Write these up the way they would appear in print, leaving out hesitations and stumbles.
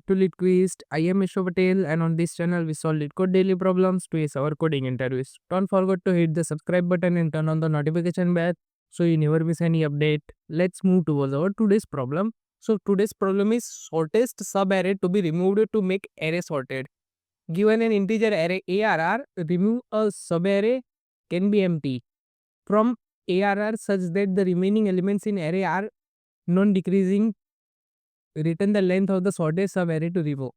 to LeetQuest. I am Yasho Patel, and on this channel we solve LeetCode daily problems to ace our coding interviews. Don't forget to hit the subscribe button and turn on the notification bell so you never miss any update. Let's move towards our today's problem. So today's problem is shortest subarray to be removed to make array sorted. Given an integer array ARR, remove a subarray can be empty from ARR such that the remaining elements in array are non-decreasing. Return the length of the sorted subarray to remove.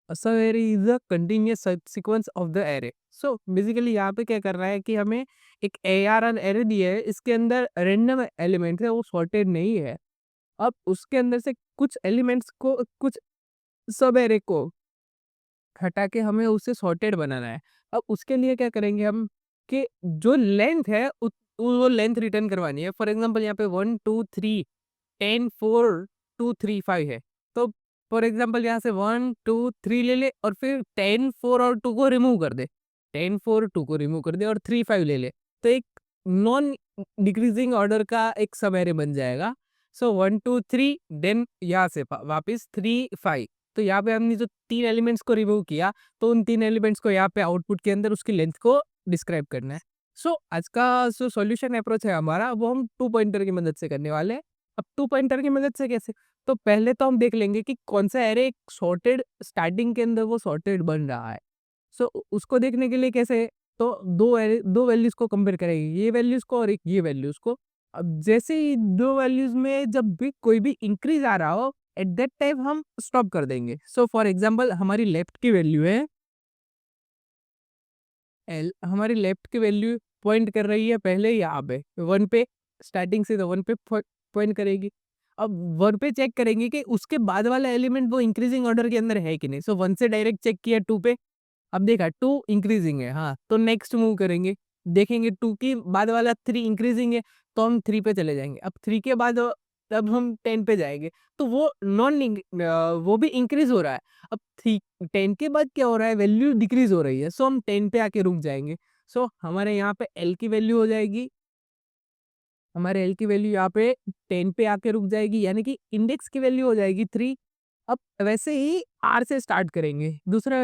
A subarray is a continuous subsequence of the array. So basically यहाँ पे क्या कर रहा है कि हमें एक ARR array दिया है, इसके अंदर random एलिमेंट है, वो sorted नहीं है. अब उसके अंदर से कुछ एलिमेंट्स को, कुछ सब एरे को हटा के हमें उसे सॉर्टेड बनाना है. अब उसके लिए क्या करेंगे हम कि जो लेंथ है वो लेंथ रिटर्न करवानी है. फॉर एग्जांपल यहाँ पे 1 2 3 10 4 2 3 5 है. तो फॉर एग्जांपल यहाँ से 1 2 3 ले ले और फिर 10 4 और 2 को रिमूव कर दे. 10 4 2 को रिमूव कर दे और 3 5 ले ले. तो एक नॉन डिक्रीजिंग ऑर्डर का एक सब एरे बन जाएगा. सो 1 2 3 देन यहाँ से वापस 3 5. तो यहाँ पे हमने जो 3 एलिमेंट्स को रिमूव किया, तो उन 3 एलिमेंट्स को यहाँ पे आउटपुट के अंदर उसकी लेंथ को डिस्क्राइब करना है. सो आज का जो सॉल्यूशन अप्रोच है हमारा, वो हम 2 पॉइंटर की मदद से करने वाले हैं. अब 2 पॉइंटर की मदद से कैसे? तो पहले तो हम देख लेंगे कि कौन सा एरे सॉर्टेड स्टार्टिंग के अंदर वो सॉर्टेड बन रहा है. सो उसको देखने के लिए कैसे? तो दो वैल्यूज को कंपेयर करेंगे, ये वैल्यूज को और एक ये वैल्यूज को. अब जैसे ही दो वैल्यूज में जब भी कोई भी इंक्रीज आ रहा हो, एट दैट टाइम हम स्टॉप कर देंगे. सो फॉर एग्जांपल हमारी लेफ्ट की वैल्यू है एल. हमारी लेफ्ट की वैल्यू पॉइंट कर रही है पहले यहाँ पे 1 पे, स्टार्टिंग से तो 1 पे पॉइंट करेगी. अब 1 पे चेक करेंगे कि उसके बाद वाला एलिमेंट वो इंक्रीजिंग ऑर्डर के अंदर है कि नहीं. सो 1 से डायरेक्ट चेक किया 2 पे, अब देखा 2 इंक्रीजिंग है. हाँ, तो नेक्स्ट मूव करेंगे, देखेंगे 2 की बाद वाला 3 इंक्रीजिंग है, तो हम 3 पे चले जाएंगे. अब 3 के बाद तब हम 10 पे जाएंगे, तो वो वो भी इंक्रीज हो रहा है. अब 10 के बाद क्या हो रहा है? वैल्यू डिक्रीज हो रही है. सो हम 10 पे आके रुक जाएंगे. सो हमारे यहाँ पे एल की वैल्यू हो जाएगी, हमारे एल की वैल्यू यहाँ पे 10 पे आके रुक जाएगी, यानी कि इंडेक्स की वैल्यू हो जाएगी 3. अब वैसे ही आर से स्टार्ट करेंगे, दूसरा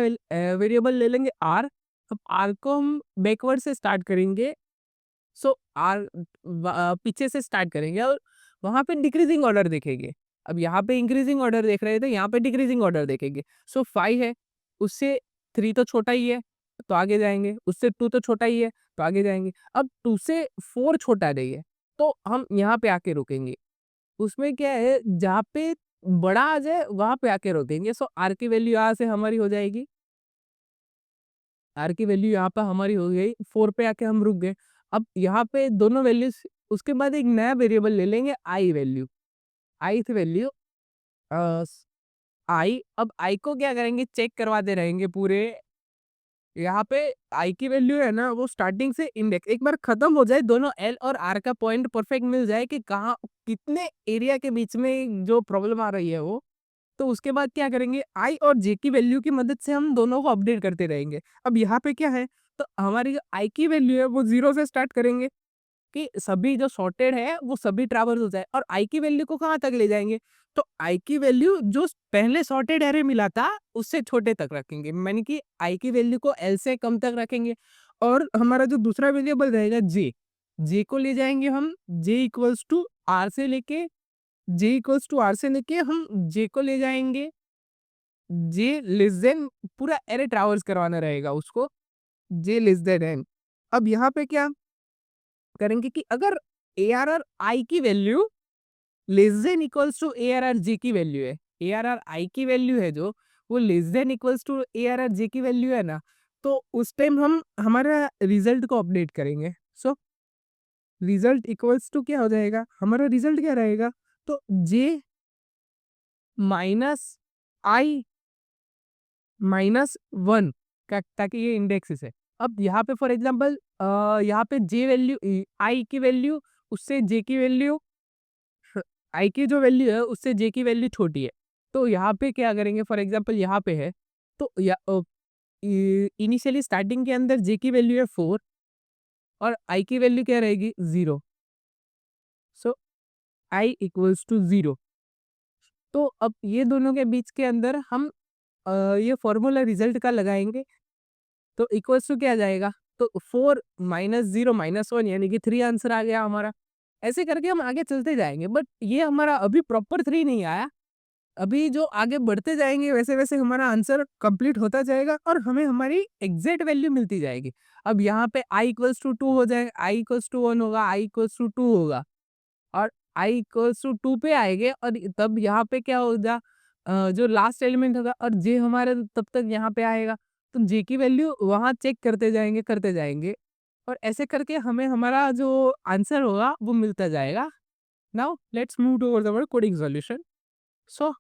वेरिएबल ले लेंगे आर. अब आर को हम बैकवर्ड से स्टार्ट करेंगे. सो आर पीछे से स्टार्ट करेंगे और वहां पे डिक्रीजिंग ऑर्डर देखेंगे. अब यहाँ पे इंक्रीजिंग ऑर्डर देख रहे थे, यहाँ पे डिक्रीजिंग ऑर्डर देखेंगे. सो 5 है, उससे 3 तो छोटा ही है, तो आगे जाएंगे. उससे 2 तो छोटा ही है, तो आगे जाएंगे. अब 2 से 4 छोटा नहीं है, तो हम यहाँ पे आके रुकेंगे. उसमें क्या है, जहाँ पे बड़ा आ जाए वहां पे आके रोकेंगे. सो आर की वैल्यू यहाँ से हमारी हो जाएगी, आर की वैल्यू यहाँ पे हमारी हो गई 4 पे आके हम रुक गए. अब यहाँ पे दोनों वैल्यूज, उसके बाद एक नया वेरिएबल ले लेंगे आई वैल्यू, आई वैल्यू आई. अब आई को क्या करेंगे? चेक करवाते रहेंगे पूरे. यहाँ पे आई की वैल्यू है ना, वो स्टार्टिंग से इंडेक्स एक बार खत्म हो जाए, दोनों एल और आर का पॉइंट परफेक्ट मिल जाए कि कहाँ कितने एरिया के बीच में जो प्रॉब्लम आ रही है वो. तो उसके बाद क्या करेंगे? आई और जे की वैल्यू की मदद से हम दोनों को अपडेट करते रहेंगे. अब यहाँ पे क्या है, तो हमारी जो आई की वैल्यू है वो 0 से स्टार्ट करेंगे कि सभी जो सॉर्टेड है वो सभी ट्रैवर्स हो जाए. और आई की वैल्यू को कहाँ तक ले जाएंगे? तो आई की वैल्यू जो पहले सॉर्टेड एरे मिला था उससे छोटे तक रखेंगे, यानी कि आई की वैल्यू को एल से कम तक रखेंगे. और हमारा जो दूसरा वेरिएबल रहेगा जे, जे को ले जाएंगे हम, जे इक्वल्स टू आर से लेके, जे इक्वल्स टू आर से लेके हम जे को ले जाएंगे जे लेस देन, पूरा एरे ट्रैवर्स करवाना रहेगा उसको, जे लेस देन एन. अब यहाँ पे क्या करेंगे कि अगर ए आर आर आई की value less than equals to A R R J की वैल्यू है, ए आर आर आई की वैल्यू है जो, वो less than equals to A R R J की वैल्यू है ना, तो उस टाइम हम हमारा रिजल्ट को अपडेट करेंगे. सो रिजल्ट इक्वल्स टू क्या हो जाएगा? हमारा रिजल्ट क्या रहेगा? तो जे माइनस आई माइनस 1, ताकि ये इंडेक्सेस है. अब यहाँ पे फॉर एग्जांपल यहाँ पे जे वैल्यू, आई की वैल्यू उससे जे की वैल्यू, आई की जो वैल्यू है उससे जे की वैल्यू छोटी है. तो यहाँ पे क्या करेंगे? फॉर एग्जांपल यहाँ पे है, तो इनिशियली स्टार्टिंग के अंदर जे की वैल्यू है 4 और आई की वैल्यू क्या रहेगी? 0. सो आई इक्वल्स टू 0. तो अब ये दोनों के बीच के अंदर हम ये फॉर्मूला रिजल्ट का लगाएंगे तो इक्वल्स टू क्या आ जाएगा, तो 4 माइनस 0 माइनस 1 यानी कि 3 आंसर आ गया हमारा। ऐसे करके हम आगे चलते जाएंगे, बट ये हमारा अभी प्रॉपर 3 नहीं आया। अभी जो आगे बढ़ते जाएंगे वैसे वैसे हमारा आंसर कंप्लीट होता जाएगा और हमें हमारी एग्जैक्ट वैल्यू मिलती जाएगी। अब यहाँ पे i इक्वल्स टू 2 हो जाए, i इक्वल्स टू 1 होगा, i इक्वल्स टू 2 होगा और i इक्वल्स टू 2 पे आएंगे और तब यहाँ पे क्या होगा, जो लास्ट एलिमेंट होगा और j हमारे तब तक यहाँ पे आएगा। तो j की वैल्यू वहाँ चेक करते जाएंगे और ऐसे करके हमें हमारा जो आंसर होगा वो मिलता जाएगा। Now let's move towards our coding solution. So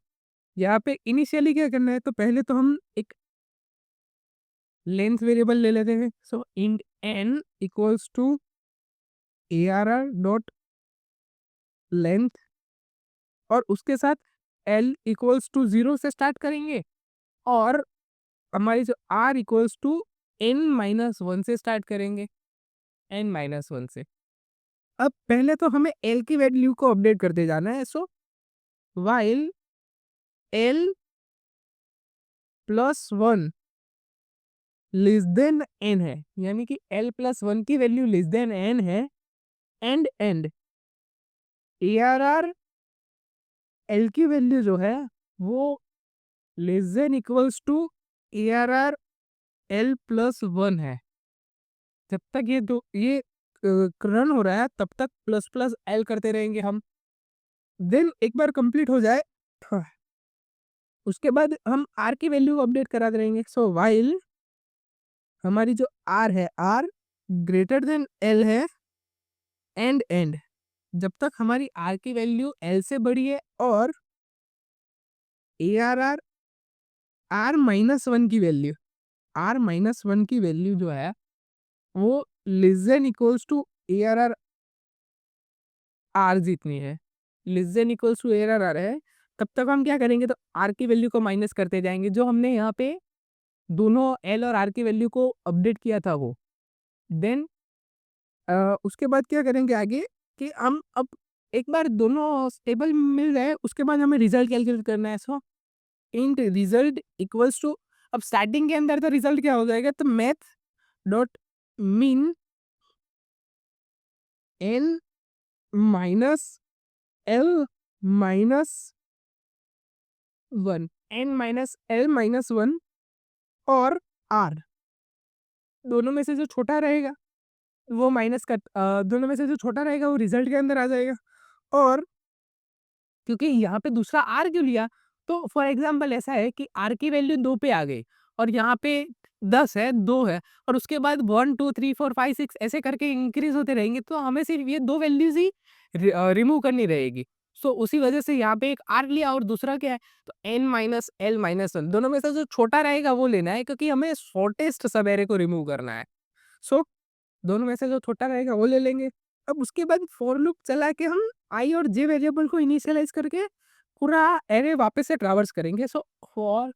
यहाँ पे इनिशियली क्या करना है, तो पहले तो हम एक लेंथ वेरिएबल ले लेते हैं। So int n equals to arr dot length और उसके साथ l इक्वल्स टू 0 से स्टार्ट करेंगे और हमारी जो r equals to n minus 1 से स्टार्ट करेंगे, n माइनस 1 से। अब पहले तो हमें l की वैल्यू को अपडेट करते जाना है। So while l plus 1 less than n है, यानी कि l प्लस 1 की वैल्यू लेस देन n है एंड ARR L की वैल्यू जो है वो less than equals to ARR L plus 1 है। जब तक ये रन हो रहा है तब तक प्लस प्लस L करते रहेंगे हम। देन एक बार कंप्लीट हो जाए उसके बाद हम R की वैल्यू अपडेट करा देंगे। सो वाइल हमारी जो R है, R ग्रेटर देन L है एंड जब तक हमारी R की वैल्यू L से बड़ी है और ARR R माइनस 1 की वैल्यू, R माइनस 1 की वैल्यू जो है वो less than equals to ARR R जितनी है, less than equals to ARR R है, तब तक हम क्या करेंगे, तो R की वैल्यू को माइनस करते जाएंगे। जो हमने यहाँ पे दोनों L और R की वैल्यू को अपडेट किया था वो। देन उसके बाद क्या करेंगे आगे कि हम अब एक बार दोनों स्टेबल मिल जाए उसके बाद हमें रिजल्ट कैलकुलेट करना है। सो इंट रिजल्ट इक्वल्स टू, अब स्टार्टिंग के अंदर तो रिजल्ट क्या हो जाएगा, तो math dot mean n minus l minus 1, n minus l minus 1 और r दोनों में से जो छोटा रहेगा वो माइनस का, दोनों में से जो छोटा रहेगा वो रिजल्ट के अंदर आ जाएगा। और क्योंकि यहाँ पे दूसरा आर क्यों लिया, तो फॉर एग्जांपल ऐसा है कि आर की वैल्यू 2 पे आ गई और यहाँ पे 10 है, 2 है और उसके बाद 1 2 3 4 5 6 ऐसे करके इंक्रीज होते रहेंगे, तो हमें सिर्फ ये 2 वैल्यूज ही रिमूव करनी रहेगी। सो उसी वजह से यहाँ पे एक आर लिया और दूसरा क्या है, तो एन माइनस एल माइनस 1 दोनों में से जो छोटा रहेगा वो लेना है, क्योंकि हमें शॉर्टेस्ट सब एरे को रिमूव करना है। सो दोनों में से जो छोटा रहेगा वो ले लेंगे। अब उसके बाद फॉर लूप चला के हम आई और जे वेरिएबल को इनिशियलाइज करके पूरा एरे वापस से ट्रैवर्स करेंगे। So for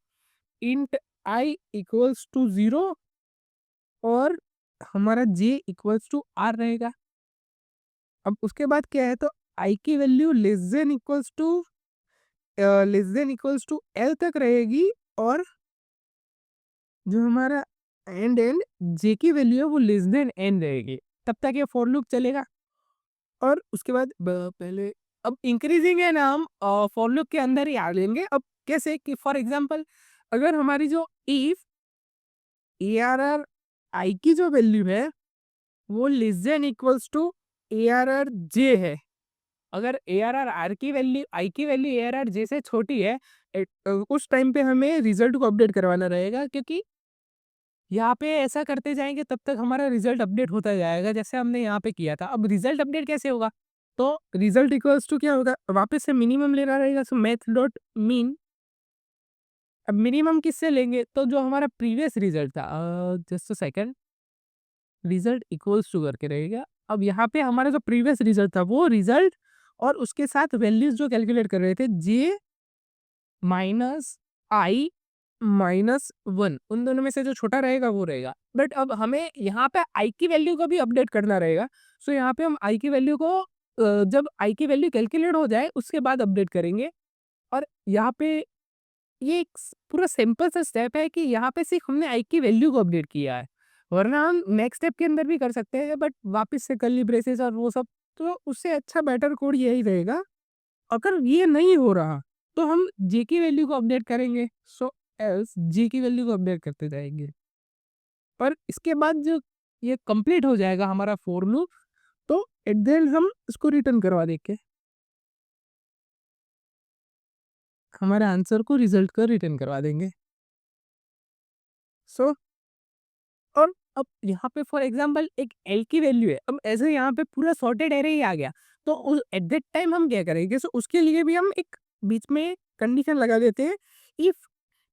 int I equals to 0 और हमारा जे इक्वल्स टू आर रहेगा। अब उसके बाद क्या है, तो आई की value less than equals to L तक रहेगी और जो हमारा एंड जे की वैल्यू है वो लेस देन एन रहेगी। तब तक ये फॉर लूप चलेगा और उसके बाद पहले अब इंक्रीजिंग है ना, हम फॉर लूप के अंदर ही आ लेंगे। अब कैसे कि फॉर एग्जांपल अगर हमारी जो इफ ARR आई की जो वैल्यू है वो less than equals to ARR J है, अगर ARR आर की वैल्यू आई की वैल्यू ARR जे से छोटी है, उस टाइम पे हमें रिजल्ट को अपडेट करवाना रहेगा, क्योंकि यहाँ पे ऐसा करते जाएंगे तब तक हमारा रिजल्ट अपडेट होता जाएगा जैसे हमने यहाँ पे किया था। अब रिजल्ट अपडेट कैसे होगा, तो रिजल्ट इक्वल्स टू क्या होगा, वापस से मिनिमम लेना रहेगा। सो मैथ डॉट मीन, अब मिनिमम किससे लेंगे, तो जो हमारा प्रीवियस रिजल्ट था, just second, result equals to करके रहेगा। अब यहाँ पे हमारा जो प्रीवियस रिजल्ट था वो रिजल्ट और उसके साथ वैल्यूज जो कैलकुलेट कर रहे थे जे माइनस आई माइनस 1, उन दोनों में से जो छोटा रहेगा वो रहेगा। बट अब हमें यहाँ पे आई की वैल्यू को भी अपडेट करना रहेगा। सो यहाँ पे हम आई की वैल्यू को जब आई की वैल्यू कैलकुलेट हो जाए उसके बाद अपडेट करेंगे। और यहाँ पे ये एक पूरा सिंपल सा स्टेप है कि यहाँ पे सिर्फ हमने आई की वैल्यू को अपडेट किया है, वरना हम नेक्स्ट स्टेप के अंदर भी कर सकते हैं, बट वापस से कर्ली ब्रेसेस और वो सब, तो उससे अच्छा बेटर कोड यही रहेगा। अगर ये नहीं हो रहा तो हम जे की वैल्यू को अपडेट करेंगे, सो एल्स जे की वैल्यू को अपडेट करते जाएंगे। पर इसके बाद जो ये कंप्लीट हो जाएगा हमारा फॉर लूप, तो एट द एंड हम इसको रिटर्न करवा देंगे, हमारे आंसर को रिजल्ट कर रिटर्न करवा देंगे। सो और अब यहाँ पे फॉर एग्जांपल एक एल की वैल्यू है, अब ऐसे यहाँ पे पूरा सॉर्टेड एरे ही आ गया, तो एट दैट टाइम हम क्या करेंगे, सो उसके लिए भी हम एक बीच में कंडीशन लगा देते हैं, if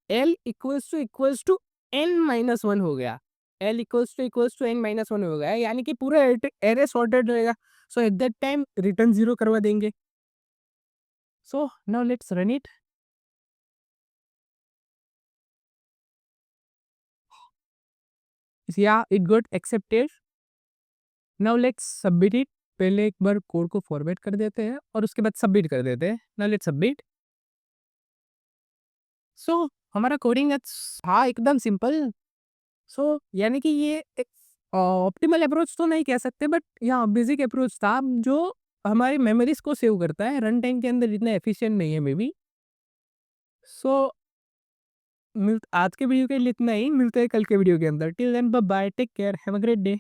L equals to N minus one हो गया, L equals to N minus one हो गया, यानी कि पूरा एरे सॉर्टेड रहेगा, so at that time return zero करवा देंगे। So now let's run it. Yeah it got accepted. Now let's submit it. पहले एक बार कोड को फॉरवर्ड कर देते हैं और उसके बाद सबमिट कर देते हैं। Now let's submit. सो हमारा कोडिंग था एकदम सिंपल। सो यानी कि ये एक ऑप्टिमल अप्रोच तो नहीं कह सकते, बट यहाँ बेसिक अप्रोच था जो हमारी मेमोरीज को सेव करता है, रन टाइम के अंदर इतना एफिशिएंट नहीं है मे बी। सो आज के वीडियो के लिए इतना ही, मिलते हैं कल के वीडियो के अंदर। Till then bye bye, take care, have a great day.